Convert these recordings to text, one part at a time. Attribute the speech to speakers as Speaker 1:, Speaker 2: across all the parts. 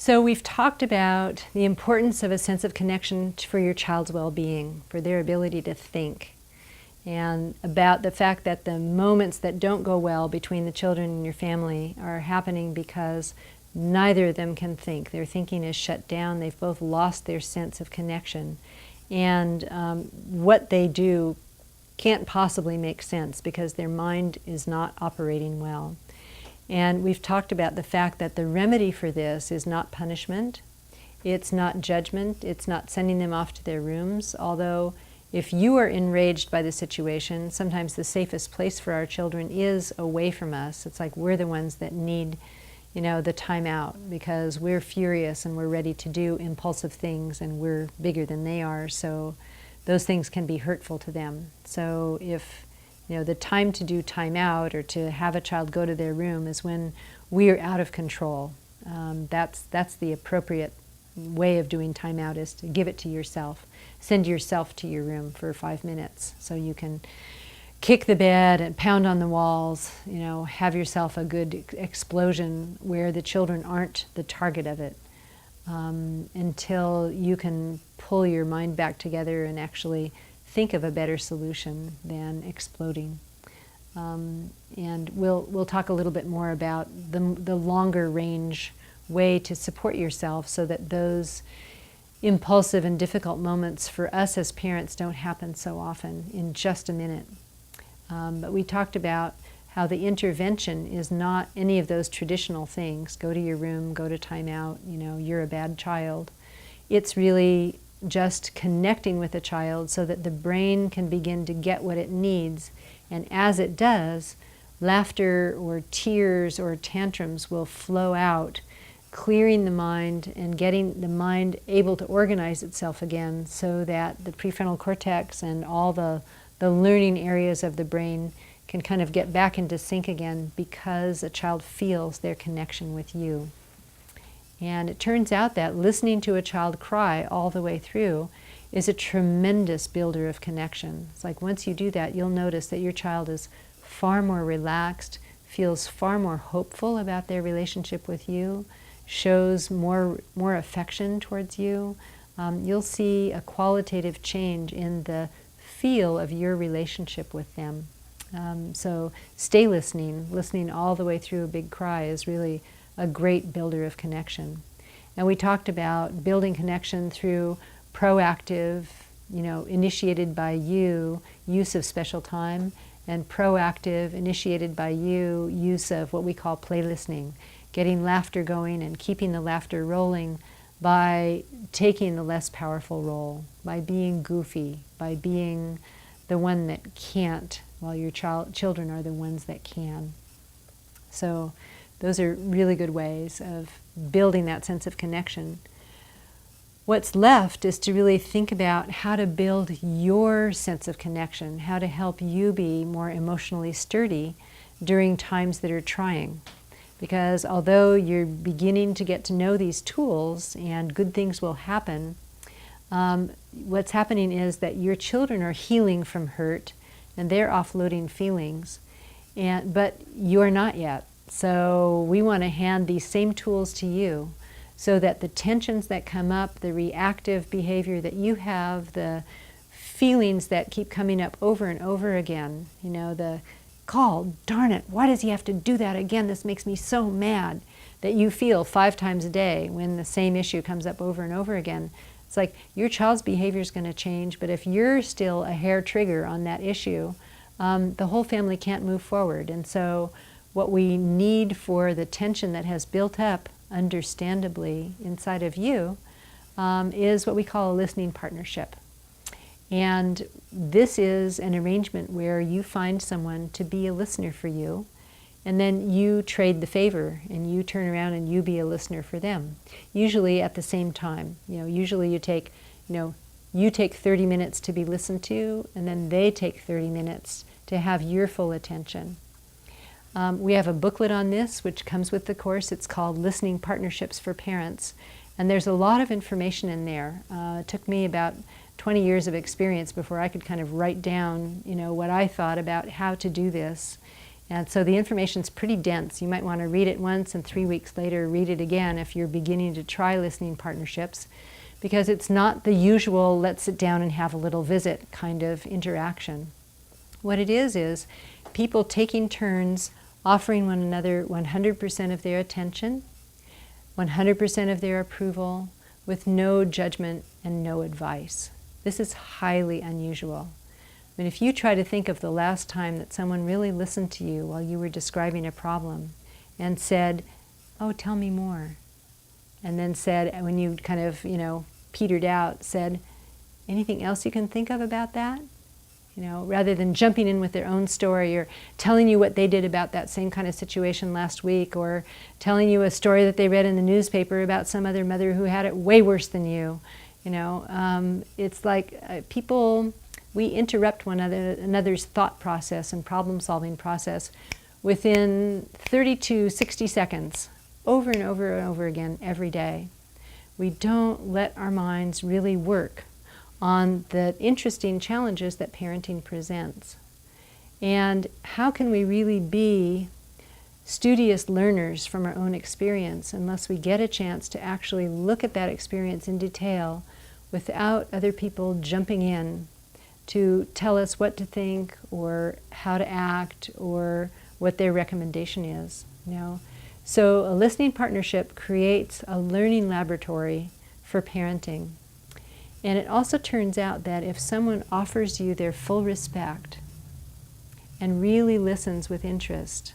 Speaker 1: So we've talked about the importance of a sense of connection for your child's well-being, for their ability to think, and about the fact that the moments that don't go well between the children and your family are happening because neither of them can think. Their thinking is shut down. They've both lost their sense of connection. And what they do can't possibly make sense because their mind is not operating well. And we've talked about the fact that the remedy for this is not punishment, it's not judgment, it's not sending them off to their rooms, although if you are enraged by the situation, sometimes the safest place for our children is away from us. It's like we're the ones that need, the time out because we're furious and we're ready to do impulsive things and we're bigger than they are, so those things can be hurtful to them. So if the time to do time out or to have a child go to their room is when we are out of control. That's the appropriate way of doing time out, is to give it to yourself. Send yourself to your room for 5 minutes so you can kick the bed and pound on the walls, have yourself a good explosion where the children aren't the target of it, until you can pull your mind back together and actually think of a better solution than exploding. And we'll talk a little bit more about the longer range way to support yourself so that those impulsive and difficult moments for us as parents don't happen so often, in just a minute. But we talked about how the intervention is not any of those traditional things. Go to your room, go to time out, you're a bad child. It's really just connecting with a child so that the brain can begin to get what it needs. And as it does, laughter or tears or tantrums will flow out, clearing the mind and getting the mind able to organize itself again so that the prefrontal cortex and all the learning areas of the brain can kind of get back into sync again because a child feels their connection with you. And it turns out that listening to a child cry all the way through is a tremendous builder of connection. It's like once you do that, you'll notice that your child is far more relaxed, feels far more hopeful about their relationship with you, shows more affection towards you. You'll see a qualitative change in the feel of your relationship with them. So stay listening all the way through a big cry is really a great builder of connection. And we talked about building connection through proactive, initiated by you, use of special time, and proactive, initiated by you, use of what we call play listening, getting laughter going and keeping the laughter rolling by taking the less powerful role, by being goofy, by being the one that can't, while your children are the ones that can. So those are really good ways of building that sense of connection. What's left is to really think about how to build your sense of connection, how to help you be more emotionally sturdy during times that are trying. Because although you're beginning to get to know these tools and good things will happen, what's happening is that your children are healing from hurt and they're offloading feelings, but you're not yet. So we want to hand these same tools to you so that the tensions that come up, the reactive behavior that you have, the feelings that keep coming up over and over again, the call, darn it, why does he have to do that again? This makes me so mad, that you feel 5 times a day when the same issue comes up over and over again. It's like your child's behavior is going to change, but if you're still a hair trigger on that issue, the whole family can't move forward. And so what we need for the tension that has built up, understandably, inside of you, is what we call a listening partnership. And this is an arrangement where you find someone to be a listener for you, and then you trade the favor, and you turn around and you be a listener for them. Usually at the same time. Usually you take 30 minutes to be listened to, and then they take 30 minutes to have your full attention. We have a booklet on this, which comes with the course. It's called Listening Partnerships for Parents. And there's a lot of information in there. It took me about 20 years of experience before I could kind of write down, what I thought about how to do this. And so the information's pretty dense. You might want to read it once and 3 weeks later read it again if you're beginning to try listening partnerships, because it's not the usual let's sit down and have a little visit kind of interaction. What it is people taking turns offering one another 100% of their attention, 100% of their approval, with no judgment and no advice. This is highly unusual. I mean, if you try to think of the last time that someone really listened to you while you were describing a problem and said, "Oh, tell me more," and then said, when you kind of, petered out, said, "Anything else you can think of about that?" Rather than jumping in with their own story or telling you what they did about that same kind of situation last week, or telling you a story that they read in the newspaper about some other mother who had it way worse than you. It's like people, we interrupt one another's thought process and problem-solving process within 30 to 60 seconds, over and over and over again every day. We don't let our minds really work on the interesting challenges that parenting presents. And how can we really be studious learners from our own experience unless we get a chance to actually look at that experience in detail without other people jumping in to tell us what to think or how to act or what their recommendation is. So a listening partnership creates a learning laboratory for parenting. And it also turns out that if someone offers you their full respect and really listens with interest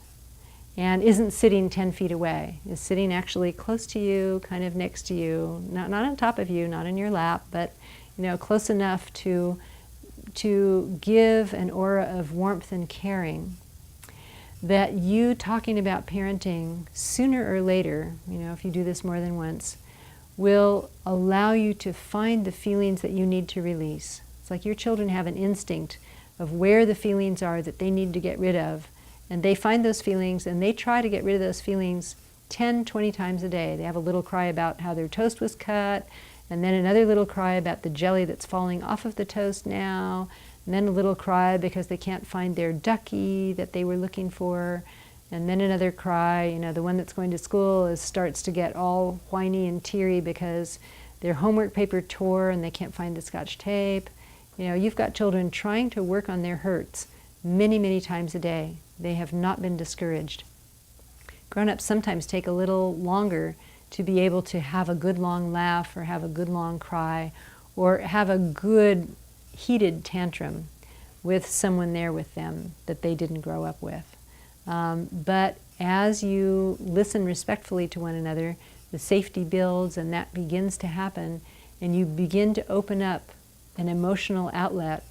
Speaker 1: and isn't sitting 10 feet away, is sitting actually close to you, kind of next to you, not on top of you, not in your lap, but close enough to give an aura of warmth and caring, that you talking about parenting sooner or later, if you do this more than once, will allow you to find the feelings that you need to release. It's like your children have an instinct of where the feelings are that they need to get rid of, and they find those feelings and they try to get rid of those feelings 10, 20 times a day. They have a little cry about how their toast was cut, and then another little cry about the jelly that's falling off of the toast now, and then a little cry because they can't find their ducky that they were looking for, and then another cry. The one that's going to school starts to get all whiny and teary because their homework paper tore and they can't find the Scotch tape. You've got children trying to work on their hurts many, many times a day. They have not been discouraged. Grown-ups sometimes take a little longer to be able to have a good long laugh or have a good long cry or have a good heated tantrum with someone there with them that they didn't grow up with. But as you listen respectfully to one another, the safety builds and that begins to happen, and you begin to open up an emotional outlet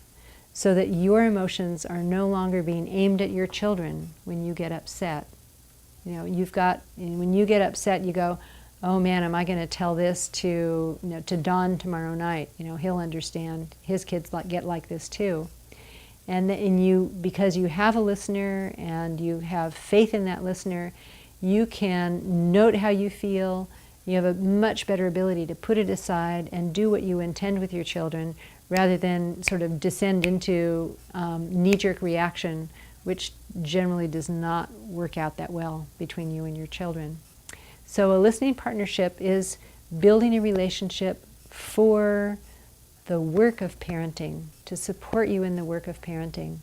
Speaker 1: so that your emotions are no longer being aimed at your children when you get upset. When you get upset, you go, "Oh man, am I going to tell this to Don tomorrow night? He'll understand. His kids get like this too." And because you have a listener and you have faith in that listener, you can note how you feel. You have a much better ability to put it aside and do what you intend with your children, rather than sort of descend into knee-jerk reaction, which generally does not work out that well between you and your children. So a listening partnership is building a relationship for the work of parenting, to support you in the work of parenting.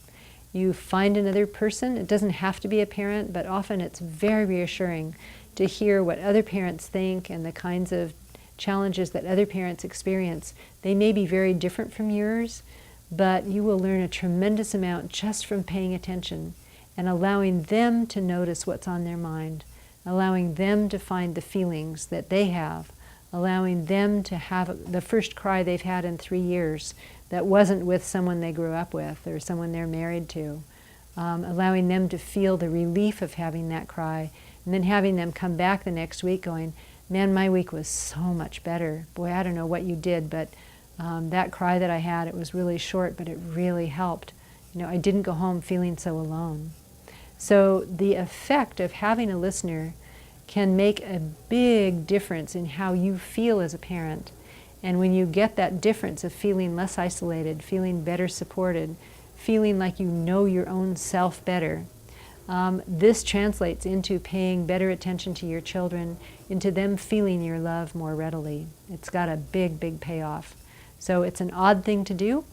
Speaker 1: You find another person. It doesn't have to be a parent, but often it's very reassuring to hear what other parents think and the kinds of challenges that other parents experience. They may be very different from yours, but you will learn a tremendous amount just from paying attention and allowing them to notice what's on their mind, allowing them to find the feelings that they have, allowing them to have the first cry they've had in 3 years that wasn't with someone they grew up with or someone they're married to, allowing them to feel the relief of having that cry, and then having them come back the next week going, "Man, my week was so much better. Boy, I don't know what you did, but that cry that I had, it was really short, but it really helped. I didn't go home feeling so alone." So the effect of having a listener can make a big difference in how you feel as a parent. And when you get that difference of feeling less isolated, feeling better supported, feeling like you know your own self better, This translates into paying better attention to your children, into them feeling your love more readily. It's got a big, big payoff. So it's an odd thing to do.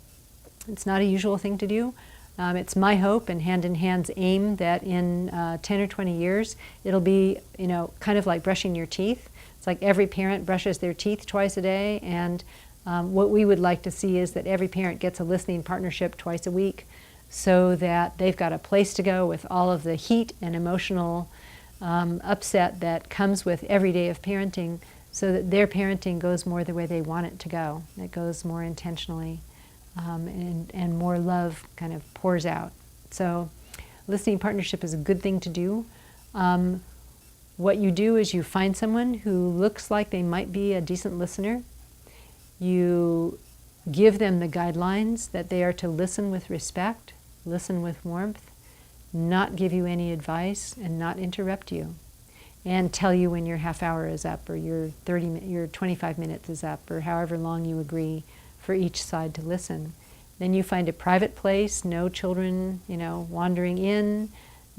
Speaker 1: It's not a usual thing to do. It's my hope and Hand in Hand's aim that in 10 or 20 years, it'll be, kind of like brushing your teeth. It's like every parent brushes their teeth twice a day, and what we would like to see is that every parent gets a listening partnership twice a week, so that they've got a place to go with all of the heat and emotional upset that comes with every day of parenting, so that their parenting goes more the way they want it to go. It goes more intentionally, and more love kind of pours out. So listening partnership is a good thing to do. What you do is you find someone who looks like they might be a decent listener. You give them the guidelines that they are to listen with respect, listen with warmth, not give you any advice, and not interrupt you, and tell you when your half hour is up, or your 25 minutes is up, or however long you agree for each side to listen. Then you find a private place, no children, wandering in,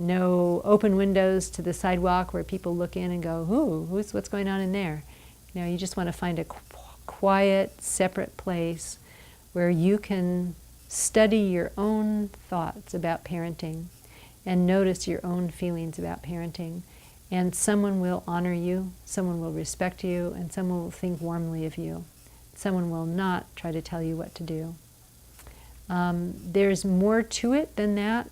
Speaker 1: no open windows to the sidewalk where people look in and go, what's going on in there? You just want to find a quiet, separate place where you can study your own thoughts about parenting and notice your own feelings about parenting. And someone will honor you, someone will respect you, and someone will think warmly of you. Someone will not try to tell you what to do. There's more to it than that,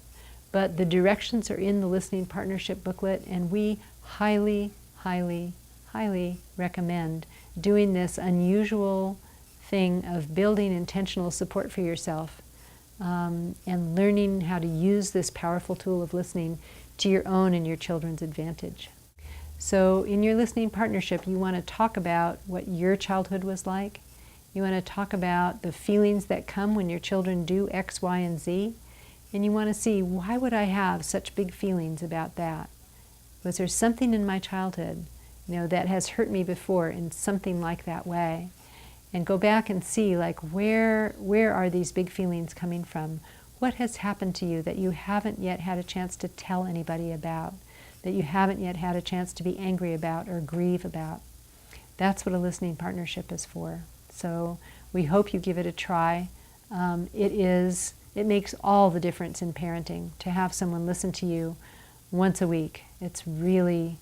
Speaker 1: but the directions are in the Listening Partnership booklet, and we highly, highly, highly recommend doing this unusual thing of building intentional support for yourself, and learning how to use this powerful tool of listening to your own and your children's advantage. So in your Listening Partnership, you want to talk about what your childhood was like. You want to talk about the feelings that come when your children do X, Y, and Z. And you want to see, why would I have such big feelings about that? Was there something in my childhood, that has hurt me before in something like that way? And go back and see, where are these big feelings coming from? What has happened to you that you haven't yet had a chance to tell anybody about, that you haven't yet had a chance to be angry about or grieve about? That's what a Listening Partnership is for. So we hope you give it a try. It makes all the difference in parenting to have someone listen to you once a week. It's really,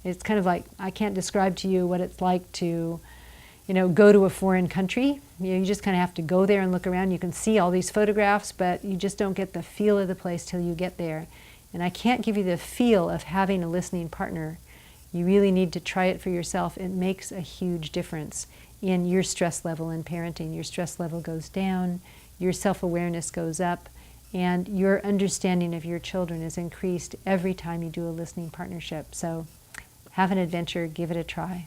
Speaker 1: it's kind of like, I can't describe to you what it's like to, go to a foreign country. You just kind of have to go there and look around. You can see all these photographs, but you just don't get the feel of the place till you get there. And I can't give you the feel of having a listening partner. You really need to try it for yourself. It makes a huge difference in your stress level in parenting. Your stress level goes down, your self-awareness goes up, and your understanding of your children is increased every time you do a listening partnership. So have an adventure, give it a try.